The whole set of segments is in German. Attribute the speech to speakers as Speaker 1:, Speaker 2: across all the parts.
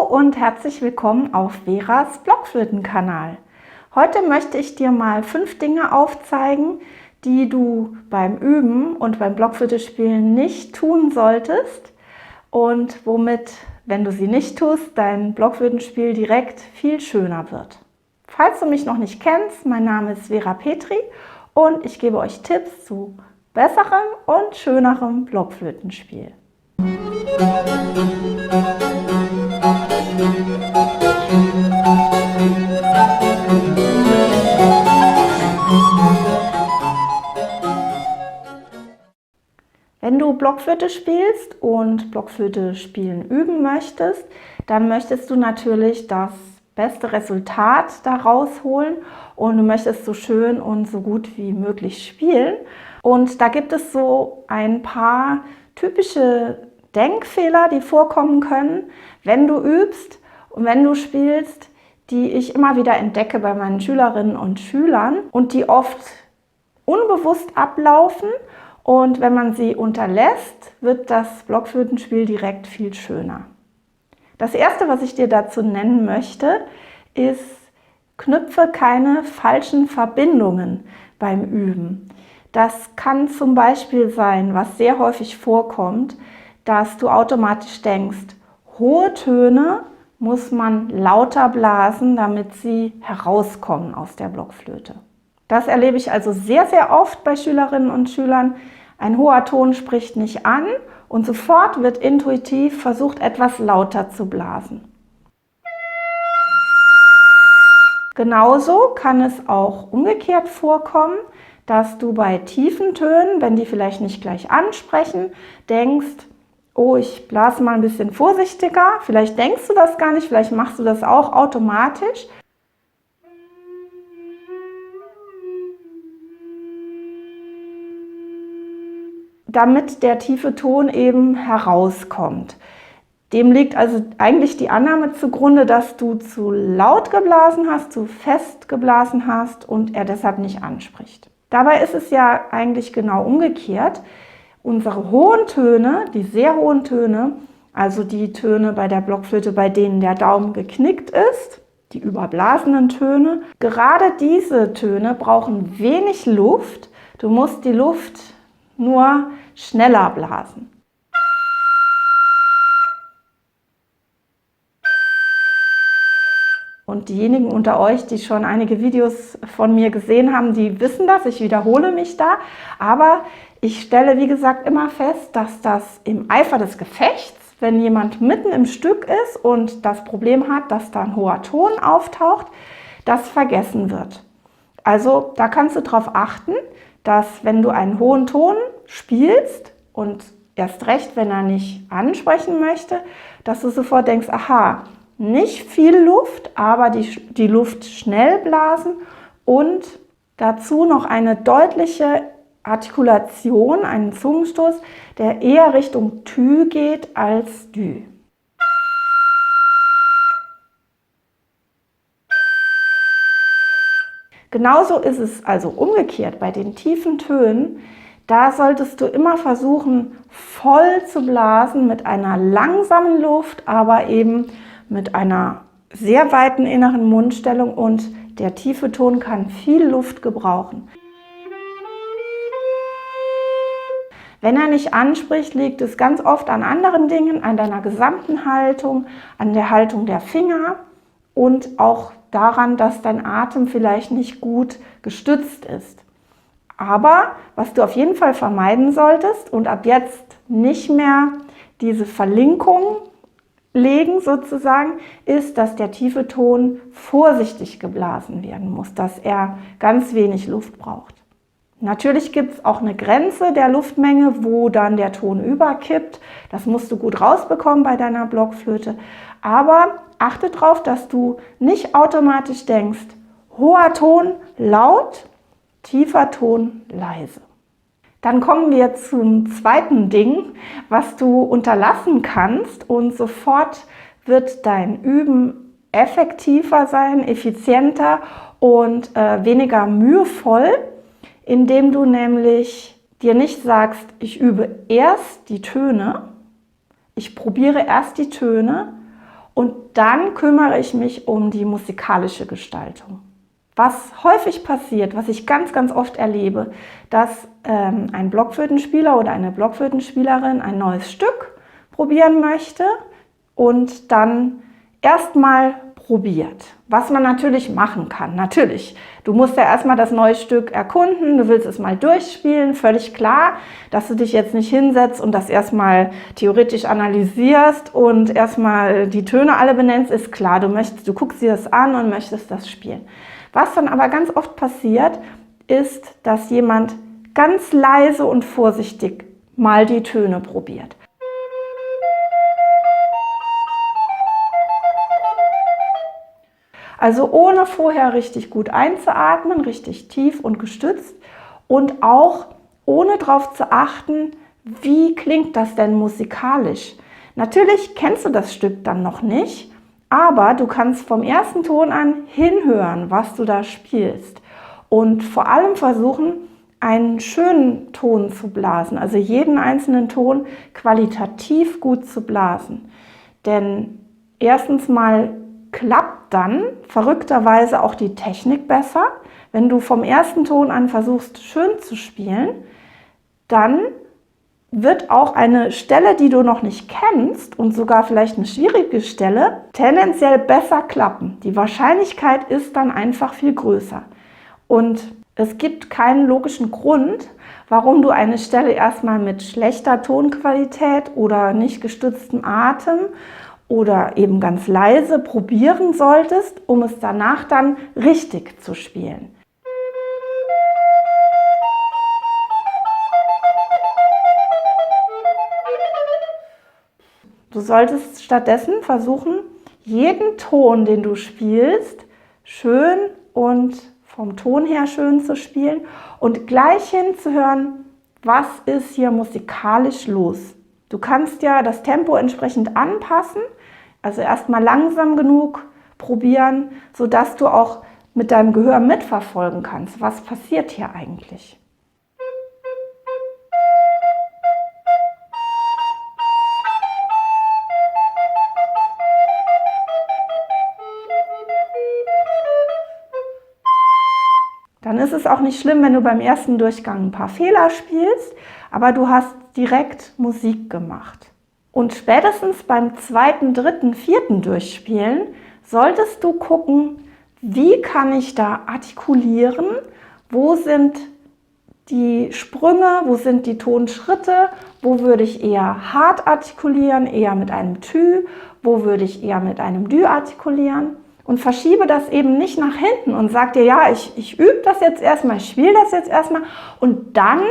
Speaker 1: und herzlich willkommen auf Veras Blockflötenkanal. Heute möchte ich dir mal 5 Dinge aufzeigen, die du beim Üben und beim Blockflötespielen nicht tun solltest und womit, wenn du sie nicht tust, dein Blockflötenspiel direkt viel schöner wird. Falls du mich noch nicht kennst, mein Name ist Vera Petri und ich gebe euch Tipps zu besserem und schönerem Blockflötenspiel. Wenn du Blockflöte spielst und Blockflöte spielen üben möchtest, dann möchtest du natürlich das beste Resultat da rausholen und du möchtest so schön und so gut wie möglich spielen. Und da gibt es so ein paar typische Denkfehler, die vorkommen können, wenn du übst und wenn du spielst, die ich immer wieder entdecke bei meinen Schülerinnen und Schülern und die oft unbewusst ablaufen. Und wenn man sie unterlässt, wird das Blockflötenspiel direkt viel schöner. Das erste, was ich dir dazu nennen möchte, ist, knüpfe keine falschen Verbindungen beim Üben. Das kann zum Beispiel sein, was sehr häufig vorkommt, dass du automatisch denkst, hohe Töne muss man lauter blasen, damit sie herauskommen aus der Blockflöte. Das erlebe ich also sehr, sehr oft bei Schülerinnen und Schülern. Ein hoher Ton spricht nicht an und sofort wird intuitiv versucht, etwas lauter zu blasen. Genauso kann es auch umgekehrt vorkommen, dass du bei tiefen Tönen, wenn die vielleicht nicht gleich ansprechen, denkst, oh, ich blase mal ein bisschen vorsichtiger. Vielleicht denkst du das gar nicht, vielleicht machst du das auch automatisch. Damit der tiefe Ton eben herauskommt. Dem liegt also eigentlich die Annahme zugrunde, dass du zu laut geblasen hast, zu fest geblasen hast und er deshalb nicht anspricht. Dabei ist es ja eigentlich genau umgekehrt. Unsere hohen Töne, die sehr hohen Töne, also die Töne bei der Blockflöte, bei denen der Daumen geknickt ist, die überblasenen Töne, gerade diese Töne brauchen wenig Luft. Du musst die Luft nur schneller blasen. Und diejenigen unter euch, die schon einige Videos von mir gesehen haben, die wissen das, ich wiederhole mich da. Aber ich stelle, wie gesagt, immer fest, dass das im Eifer des Gefechts, wenn jemand mitten im Stück ist und das Problem hat, dass da ein hoher Ton auftaucht, das vergessen wird. Also da kannst du darauf achten, dass wenn du einen hohen Ton spielst und erst recht, wenn er nicht ansprechen möchte, dass du sofort denkst, aha, nicht viel Luft, aber die Luft schnell blasen und dazu noch eine deutliche Artikulation, einen Zungenstoß, der eher Richtung Tü geht als Dü. Genauso ist es also umgekehrt bei den tiefen Tönen. Da solltest du immer versuchen, voll zu blasen mit einer langsamen Luft, aber eben mit einer sehr weiten inneren Mundstellung und der tiefe Ton kann viel Luft gebrauchen. Wenn er nicht anspricht, liegt es ganz oft an anderen Dingen, an deiner gesamten Haltung, an der Haltung der Finger und auch daran, dass dein Atem vielleicht nicht gut gestützt ist. Aber was du auf jeden Fall vermeiden solltest und ab jetzt nicht mehr diese Verlinkung legen sozusagen, ist, dass der tiefe Ton vorsichtig geblasen werden muss, dass er ganz wenig Luft braucht. Natürlich gibt es auch eine Grenze der Luftmenge, wo dann der Ton überkippt. Das musst du gut rausbekommen bei deiner Blockflöte. Aber achte darauf, dass du nicht automatisch denkst, hoher Ton laut, tiefer Ton leise. Dann kommen wir zum zweiten Ding, was du unterlassen kannst und sofort wird dein Üben effektiver sein, effizienter und weniger mühevoll, indem du nämlich dir nicht sagst, ich übe erst die Töne, ich probiere erst die Töne und dann kümmere ich mich um die musikalische Gestaltung. Was häufig passiert, was ich ganz, ganz oft erlebe, dass ein Blockflötenspieler oder eine Blockflötenspielerin ein neues Stück probieren möchte und dann erstmal probiert, was man natürlich machen kann. Natürlich, du musst ja erstmal das neue Stück erkunden, du willst es mal durchspielen, völlig klar, dass du dich jetzt nicht hinsetzt und das erstmal theoretisch analysierst und erstmal die Töne alle benennst, ist klar, du guckst dir das an und möchtest das spielen. Was dann aber ganz oft passiert, ist, dass jemand ganz leise und vorsichtig mal die Töne probiert. Also ohne vorher richtig gut einzuatmen, richtig tief und gestützt und auch ohne darauf zu achten, wie klingt das denn musikalisch. Natürlich kennst du das Stück dann noch nicht, aber du kannst vom ersten Ton an hinhören, was du da spielst und vor allem versuchen, einen schönen Ton zu blasen, also jeden einzelnen Ton qualitativ gut zu blasen. Denn erstens mal klappt dann verrückterweise auch die Technik besser. Wenn du vom ersten Ton an versuchst, schön zu spielen, dann wird auch eine Stelle, die du noch nicht kennst und sogar vielleicht eine schwierige Stelle, tendenziell besser klappen. Die Wahrscheinlichkeit ist dann einfach viel größer. Und es gibt keinen logischen Grund, warum du eine Stelle erstmal mit schlechter Tonqualität oder nicht gestütztem Atem oder eben ganz leise probieren solltest, um es danach dann richtig zu spielen. Du solltest stattdessen versuchen, jeden Ton, den du spielst, schön und vom Ton her schön zu spielen und gleich hinzuhören, was ist hier musikalisch los. Du kannst ja das Tempo entsprechend anpassen, also erstmal langsam genug probieren, sodass du auch mit deinem Gehör mitverfolgen kannst, was passiert hier eigentlich. Dann ist es auch nicht schlimm, wenn du beim ersten Durchgang ein paar Fehler spielst, aber du hast direkt Musik gemacht. Und spätestens beim zweiten, dritten, vierten Durchspielen solltest du gucken, wie kann ich da artikulieren, wo sind die Sprünge, wo sind die Tonschritte, wo würde ich eher hart artikulieren, eher mit einem Tü, wo würde ich eher mit einem Dü artikulieren. Und verschiebe das eben nicht nach hinten und sag dir, ja, ich übe das jetzt erstmal, ich spiele das jetzt erstmal und dann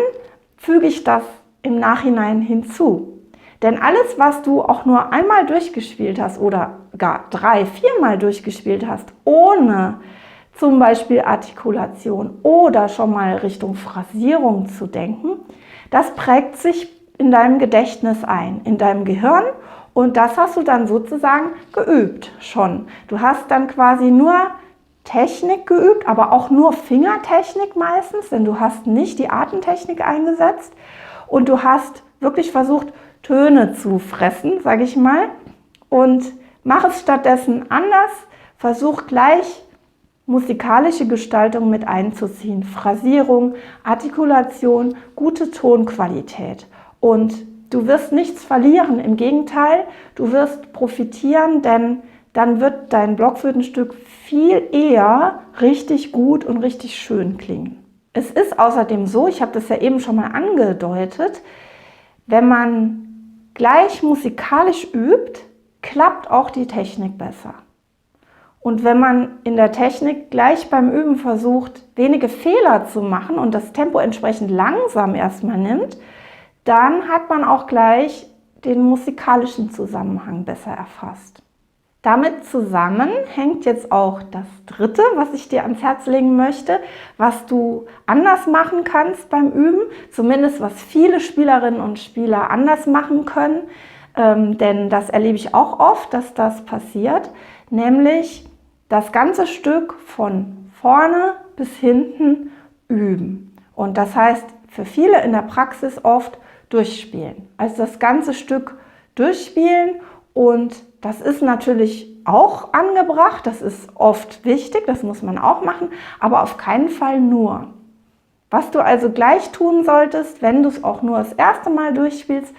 Speaker 1: füge ich das im Nachhinein hinzu. Denn alles, was du auch nur einmal durchgespielt hast oder gar 3-, 4-mal durchgespielt hast, ohne zum Beispiel Artikulation oder schon mal Richtung Phrasierung zu denken, das prägt sich in deinem Gedächtnis ein, in deinem Gehirn. Und das hast du dann sozusagen geübt schon. Du hast dann quasi nur Technik geübt, aber auch nur Fingertechnik meistens, denn du hast nicht die Atemtechnik eingesetzt. Und du hast wirklich versucht, Töne zu fressen, sage ich mal. Und mach es stattdessen anders. Versuch gleich musikalische Gestaltung mit einzuziehen. Phrasierung, Artikulation, gute Tonqualität. Und du wirst nichts verlieren, im Gegenteil, du wirst profitieren, denn dann wird dein Blockflötenstück viel eher richtig gut und richtig schön klingen. Es ist außerdem so, ich habe das ja eben schon mal angedeutet, wenn man gleich musikalisch übt, klappt auch die Technik besser. Und wenn man in der Technik gleich beim Üben versucht, wenige Fehler zu machen und das Tempo entsprechend langsam erstmal nimmt, dann hat man auch gleich den musikalischen Zusammenhang besser erfasst. Damit zusammen hängt jetzt auch das dritte, was ich dir ans Herz legen möchte, was du anders machen kannst beim Üben, zumindest was viele Spielerinnen und Spieler anders machen können, denn das erlebe ich auch oft, dass das passiert, nämlich das ganze Stück von vorne bis hinten üben. Und das heißt für viele in der Praxis oft durchspielen. Also das ganze Stück durchspielen und das ist natürlich auch angebracht, das ist oft wichtig, das muss man auch machen, aber auf keinen Fall nur. Was du also gleich tun solltest, wenn du es auch nur das erste Mal durchspielst,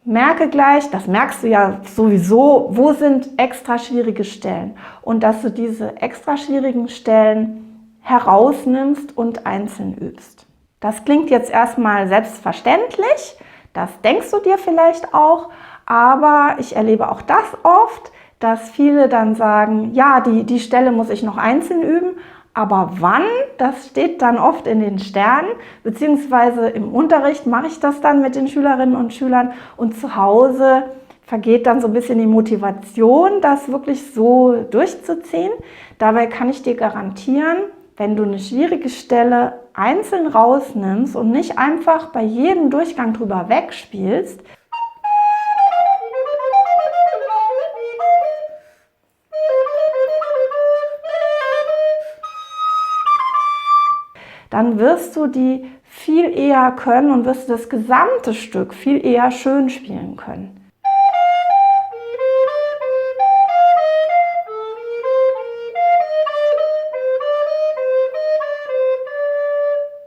Speaker 1: merke gleich, das merkst du ja sowieso, wo sind extra schwierige Stellen und dass du diese extra schwierigen Stellen herausnimmst und einzeln übst. Das klingt jetzt erstmal selbstverständlich, das denkst du dir vielleicht auch, aber ich erlebe auch das oft, dass viele dann sagen, ja, die Stelle muss ich noch einzeln üben, aber wann, das steht dann oft in den Sternen, beziehungsweise im Unterricht mache ich das dann mit den Schülerinnen und Schülern und zu Hause vergeht dann so ein bisschen die Motivation, das wirklich so durchzuziehen. Dabei kann ich dir garantieren, wenn du eine schwierige Stelle einzeln rausnimmst und nicht einfach bei jedem Durchgang drüber wegspielst, dann wirst du die viel eher können und wirst das gesamte Stück viel eher schön spielen können.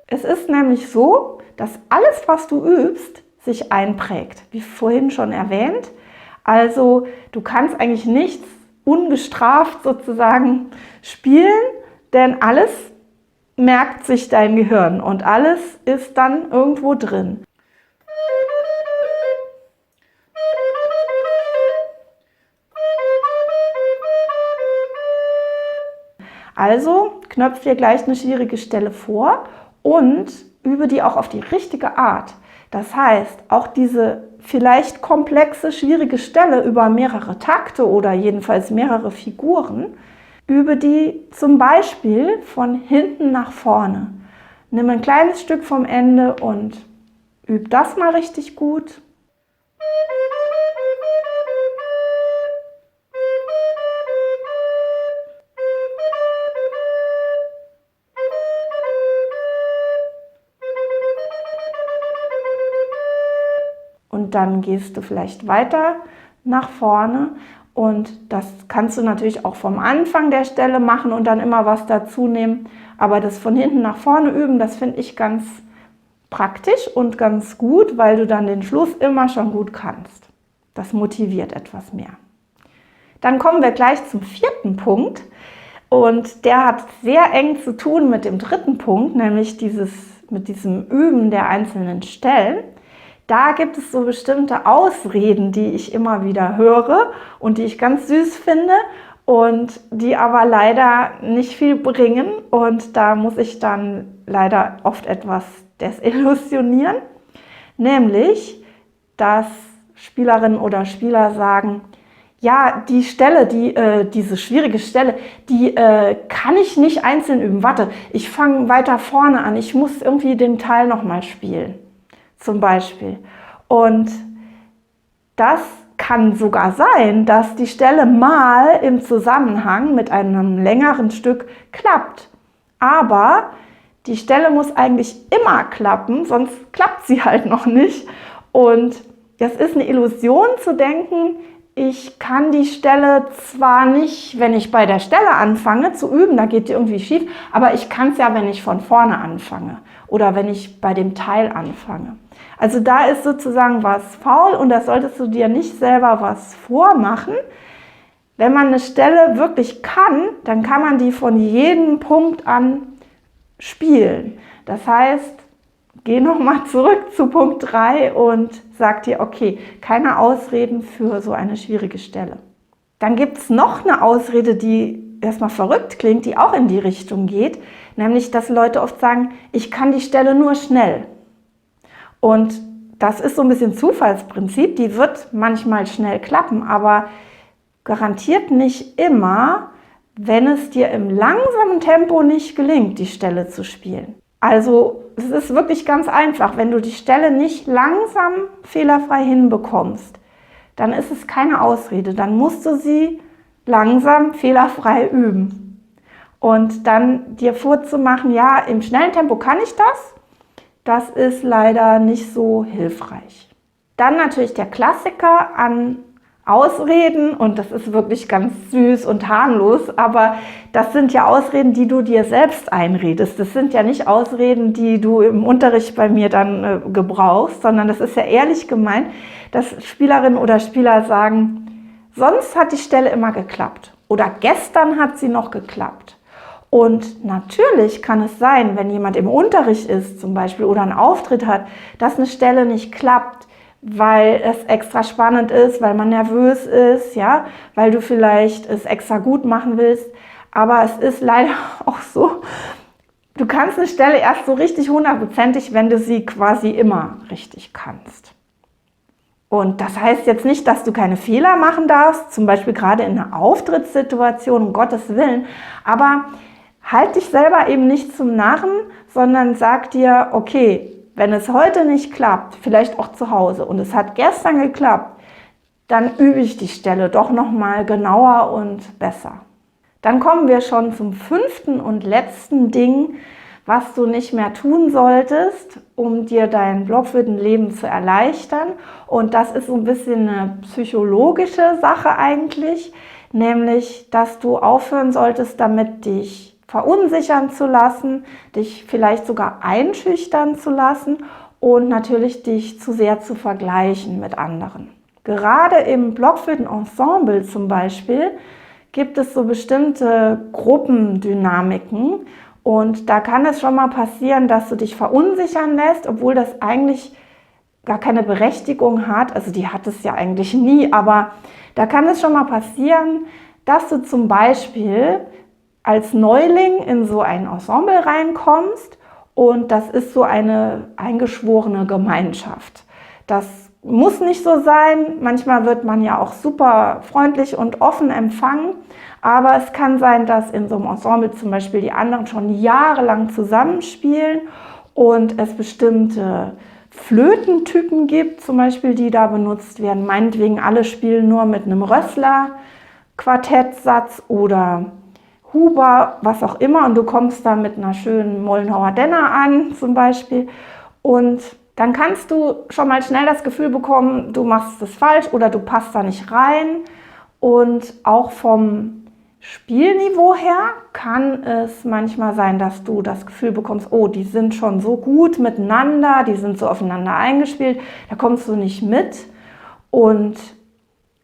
Speaker 1: Es ist nämlich so, dass alles, was du übst, sich einprägt, wie vorhin schon erwähnt. Also du kannst eigentlich nichts ungestraft sozusagen spielen, denn alles merkt sich dein Gehirn und alles ist dann irgendwo drin. Also knöpf dir gleich eine schwierige Stelle vor und übe die auch auf die richtige Art. Das heißt, auch diese vielleicht komplexe, schwierige Stelle über mehrere Takte oder jedenfalls mehrere Figuren, übe die zum Beispiel von hinten nach vorne. Nimm ein kleines Stück vom Ende und übe das mal richtig gut. Und dann gehst du vielleicht weiter nach vorne und das kannst du natürlich auch vom Anfang der Stelle machen und dann immer was dazu nehmen. Aber das von hinten nach vorne üben, das finde ich ganz praktisch und ganz gut, weil du dann den Schluss immer schon gut kannst. Das motiviert etwas mehr. Dann kommen wir gleich zum 4. Punkt und der hat sehr eng zu tun mit dem 3. Punkt, nämlich mit diesem Üben der einzelnen Stellen. Da gibt es so bestimmte Ausreden, die ich immer wieder höre und die ich ganz süß finde und die aber leider nicht viel bringen. Und da muss ich dann leider oft etwas desillusionieren. Nämlich, dass Spielerinnen oder Spieler sagen, ja, die Stelle, diese schwierige Stelle, die kann ich nicht einzeln üben. Warte, ich fange weiter vorne an, ich muss irgendwie den Teil nochmal spielen. Zum Beispiel. Und das kann sogar sein, dass die Stelle mal im Zusammenhang mit einem längeren Stück klappt. Aber die Stelle muss eigentlich immer klappen, sonst klappt sie halt noch nicht. Und das ist eine Illusion zu denken, ich kann die Stelle zwar nicht, wenn ich bei der Stelle anfange zu üben, da geht die irgendwie schief, aber ich kann es ja, wenn ich von vorne anfange oder wenn ich bei dem Teil anfange. Also da ist sozusagen was faul und da solltest du dir nicht selber was vormachen. Wenn man eine Stelle wirklich kann, dann kann man die von jedem Punkt an spielen. Das heißt, geh nochmal zurück zu Punkt 3 und sag dir, okay, keine Ausreden für so eine schwierige Stelle. Dann gibt es noch eine Ausrede, die erstmal verrückt klingt, die auch in die Richtung geht, nämlich, dass Leute oft sagen, ich kann die Stelle nur schnell. Und das ist so ein bisschen Zufallsprinzip, die wird manchmal schnell klappen, aber garantiert nicht immer, wenn es dir im langsamen Tempo nicht gelingt, die Stelle zu spielen. Also es ist wirklich ganz einfach, wenn du die Stelle nicht langsam fehlerfrei hinbekommst, dann ist es keine Ausrede, dann musst du sie langsam fehlerfrei üben. Und dann dir vorzumachen, ja, im schnellen Tempo kann ich das ist leider nicht so hilfreich. Dann natürlich der Klassiker an Ausreden, und das ist wirklich ganz süß und harmlos, aber das sind ja Ausreden, die du dir selbst einredest. Das sind ja nicht Ausreden, die du im Unterricht bei mir dann gebrauchst, sondern das ist ja ehrlich gemeint, dass Spielerinnen oder Spieler sagen, sonst hat die Stelle immer geklappt oder gestern hat sie noch geklappt. Und natürlich kann es sein, wenn jemand im Unterricht ist zum Beispiel oder einen Auftritt hat, dass eine Stelle nicht klappt, weil es extra spannend ist, weil man nervös ist, ja, weil du vielleicht es extra gut machen willst. Aber es ist leider auch so, du kannst eine Stelle erst so richtig hundertprozentig, wenn du sie quasi immer richtig kannst. Und das heißt jetzt nicht, dass du keine Fehler machen darfst, zum Beispiel gerade in einer Auftrittssituation, um Gottes Willen, aber halt dich selber eben nicht zum Narren, sondern sag dir, okay, wenn es heute nicht klappt, vielleicht auch zu Hause, und es hat gestern geklappt, dann übe ich die Stelle doch nochmal genauer und besser. Dann kommen wir schon zum 5. und letzten Ding, was du nicht mehr tun solltest, um dir dein Blockflötenleben zu erleichtern. Und das ist so ein bisschen eine psychologische Sache eigentlich, nämlich, dass du aufhören solltest, damit dich verunsichern zu lassen, dich vielleicht sogar einschüchtern zu lassen und natürlich dich zu sehr zu vergleichen mit anderen. Gerade im Blockflötenensemble zum Beispiel gibt es so bestimmte Gruppendynamiken und da kann es schon mal passieren, dass du dich verunsichern lässt, obwohl das eigentlich gar keine Berechtigung hat. Also die hat es ja eigentlich nie, aber da kann es schon mal passieren, dass du zum Beispiel als Neuling in so ein Ensemble reinkommst und das ist so eine eingeschworene Gemeinschaft. Das muss nicht so sein, manchmal wird man ja auch super freundlich und offen empfangen, aber es kann sein, dass in so einem Ensemble zum Beispiel die anderen schon jahrelang zusammenspielen und es bestimmte Flötentypen gibt, zum Beispiel, die da benutzt werden. Meinetwegen alle spielen nur mit einem Rössler-Quartettsatz oder Huber, was auch immer, und du kommst da mit einer schönen Mollenhauer Denner an zum Beispiel und dann kannst du schon mal schnell das Gefühl bekommen, du machst es falsch oder du passt da nicht rein. Und auch vom Spielniveau her kann es manchmal sein, dass du das Gefühl bekommst, oh, die sind schon so gut miteinander, die sind so aufeinander eingespielt, da kommst du nicht mit. Und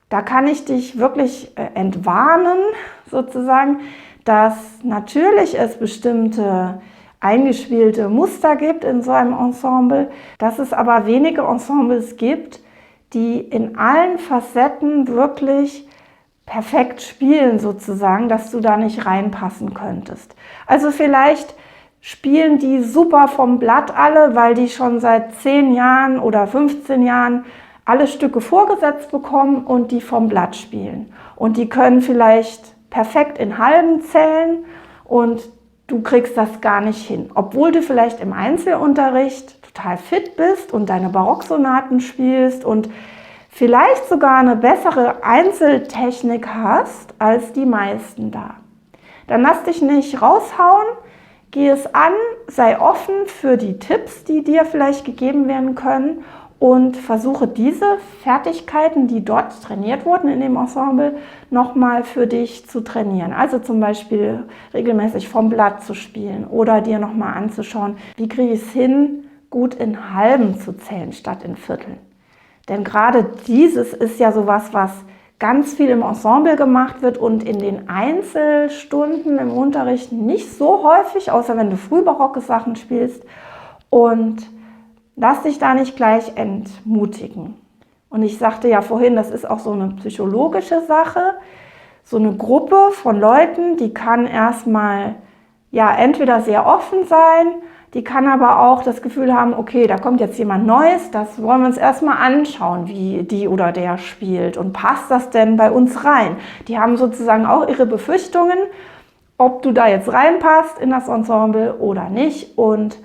Speaker 1: da kann ich dich wirklich entwarnen, sozusagen, dass natürlich es bestimmte eingespielte Muster gibt in so einem Ensemble, dass es aber wenige Ensembles gibt, die in allen Facetten wirklich perfekt spielen sozusagen, dass du da nicht reinpassen könntest. Also vielleicht spielen die super vom Blatt alle, weil die schon seit 10 Jahren oder 15 Jahren alle Stücke vorgesetzt bekommen und die vom Blatt spielen. Und die können vielleicht perfekt in Halben zählen und du kriegst das gar nicht hin. Obwohl du vielleicht im Einzelunterricht total fit bist und deine Barocksonaten spielst und vielleicht sogar eine bessere Einzeltechnik hast als die meisten da. Dann lass dich nicht raushauen, geh es an, sei offen für die Tipps, die dir vielleicht gegeben werden können und versuche diese Fertigkeiten, die dort trainiert wurden in dem Ensemble, nochmal für dich zu trainieren. Also zum Beispiel regelmäßig vom Blatt zu spielen oder dir nochmal anzuschauen, wie kriege ich es hin, gut in Halben zu zählen statt in Vierteln. Denn gerade dieses ist ja sowas, was ganz viel im Ensemble gemacht wird und in den Einzelstunden im Unterricht nicht so häufig, außer wenn du frühbarocke Sachen spielst. Und lass dich da nicht gleich entmutigen. Und ich sagte ja vorhin, das ist auch so eine psychologische Sache. So eine Gruppe von Leuten, die kann erstmal ja entweder sehr offen sein, die kann aber auch das Gefühl haben, okay, da kommt jetzt jemand Neues, das wollen wir uns erstmal anschauen, wie die oder der spielt und passt das denn bei uns rein? Die haben sozusagen auch ihre Befürchtungen, ob du da jetzt reinpasst in das Ensemble oder nicht und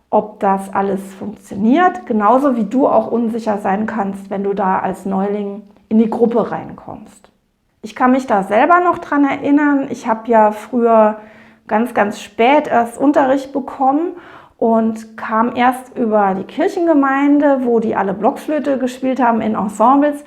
Speaker 1: ob das alles funktioniert, genauso wie du auch unsicher sein kannst, wenn du da als Neuling in die Gruppe reinkommst. Ich kann mich da selber noch dran erinnern, ich habe ja früher ganz spät erst Unterricht bekommen und kam erst über die Kirchengemeinde, wo die alle Blockflöte gespielt haben in Ensembles,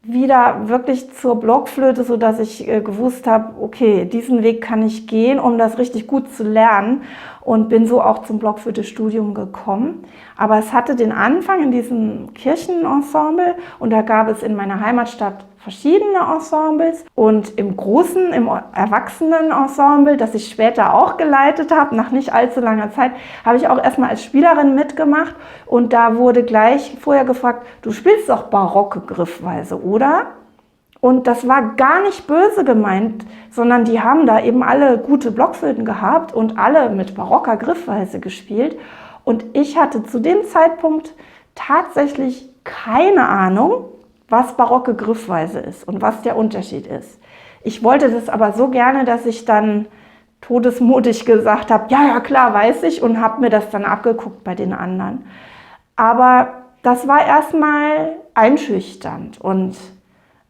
Speaker 1: wieder wirklich zur Blockflöte, sodass ich gewusst habe, okay, diesen Weg kann ich gehen, um das richtig gut zu lernen, und bin so auch zum Blockflöte-Studium gekommen. Aber es hatte den Anfang in diesem Kirchenensemble, und da gab es in meiner Heimatstadt verschiedene Ensembles, und im großen, im Erwachsenenensemble, das ich später auch geleitet habe, nach nicht allzu langer Zeit, habe ich auch erstmal als Spielerin mitgemacht, und da wurde gleich vorher gefragt, du spielst doch barocke Griffweise, oder? Und das war gar nicht böse gemeint, sondern die haben da eben alle gute Blockflöten gehabt und alle mit barocker Griffweise gespielt. Und ich hatte zu dem Zeitpunkt tatsächlich keine Ahnung, was barocke Griffweise ist und was der Unterschied ist. Ich wollte das aber so gerne, dass ich dann todesmutig gesagt habe, ja, ja, klar, weiß ich, und habe mir das dann abgeguckt bei den anderen. Aber das war erstmal einschüchternd, und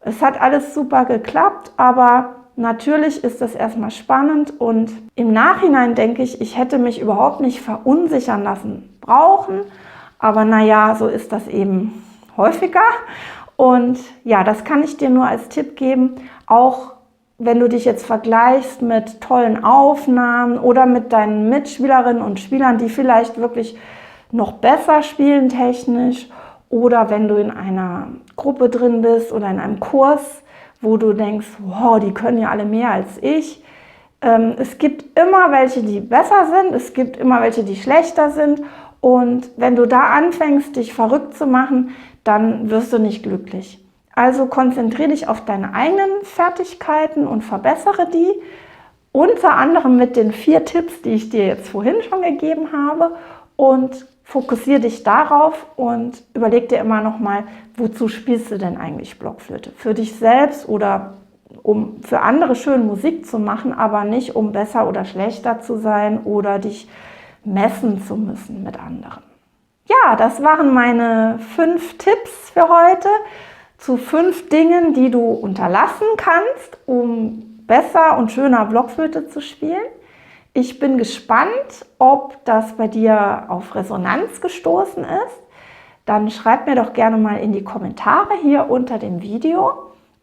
Speaker 1: es hat alles super geklappt, aber natürlich ist das erstmal spannend, und im Nachhinein denke ich, ich hätte mich überhaupt nicht verunsichern lassen brauchen, aber naja, so ist das eben häufiger. Und ja, das kann ich dir nur als Tipp geben, auch wenn du dich jetzt vergleichst mit tollen Aufnahmen oder mit deinen Mitspielerinnen und Spielern, die vielleicht wirklich noch besser spielen technisch, oder wenn du in einer Gruppe drin bist oder in einem Kurs, wo du denkst, wow, die können ja alle mehr als ich. Es gibt immer welche, die besser sind, es gibt immer welche, die schlechter sind, und wenn du da anfängst, dich verrückt zu machen, dann wirst du nicht glücklich. Also konzentriere dich auf deine eigenen Fertigkeiten und verbessere die, unter anderem mit den 4 Tipps, die ich dir jetzt vorhin schon gegeben habe, und fokussiere dich darauf und überleg dir immer noch mal, wozu spielst du denn eigentlich Blockflöte? Für dich selbst oder um für andere schön Musik zu machen, aber nicht um besser oder schlechter zu sein oder dich messen zu müssen mit anderen. Ja, das waren meine 5 Tipps für heute zu 5 Dingen, die du unterlassen kannst, um besser und schöner Blockflöte zu spielen. Ich bin gespannt, ob das bei dir auf Resonanz gestoßen ist. Dann schreib mir doch gerne mal in die Kommentare hier unter dem Video.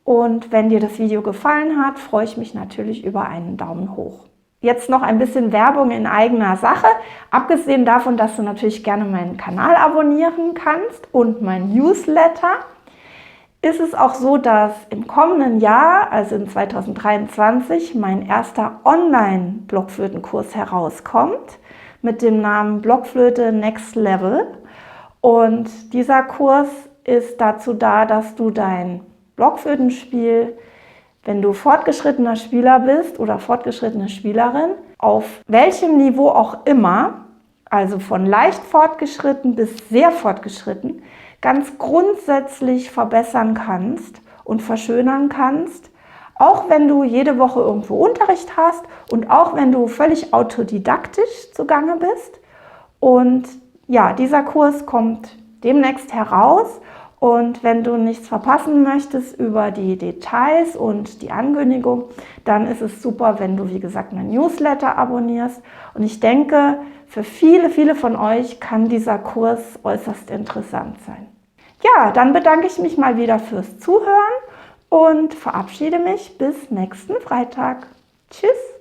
Speaker 1: Und wenn dir das Video gefallen hat, freue ich mich natürlich über einen Daumen hoch. Jetzt noch ein bisschen Werbung in eigener Sache. Abgesehen davon, dass du natürlich gerne meinen Kanal abonnieren kannst und mein Newsletter, ist es auch so, dass im kommenden Jahr, also in 2023, mein erster Online-Blockflötenkurs herauskommt mit dem Namen Blockflöte Next Level. Und dieser Kurs ist dazu da, dass du dein Blockflötenspiel, wenn du fortgeschrittener Spieler bist oder fortgeschrittene Spielerin, auf welchem Niveau auch immer, also von leicht fortgeschritten bis sehr fortgeschritten, ganz grundsätzlich verbessern kannst und verschönern kannst, auch wenn du jede Woche irgendwo Unterricht hast und auch wenn du völlig autodidaktisch zugange bist. Und ja, dieser Kurs kommt demnächst heraus, und wenn du nichts verpassen möchtest über die Details und die Ankündigung, dann ist es super, wenn du, wie gesagt, mein Newsletter abonnierst. Und ich denke, für viele, viele von euch kann dieser Kurs äußerst interessant sein. Ja, dann bedanke ich mich mal wieder fürs Zuhören und verabschiede mich bis nächsten Freitag. Tschüss!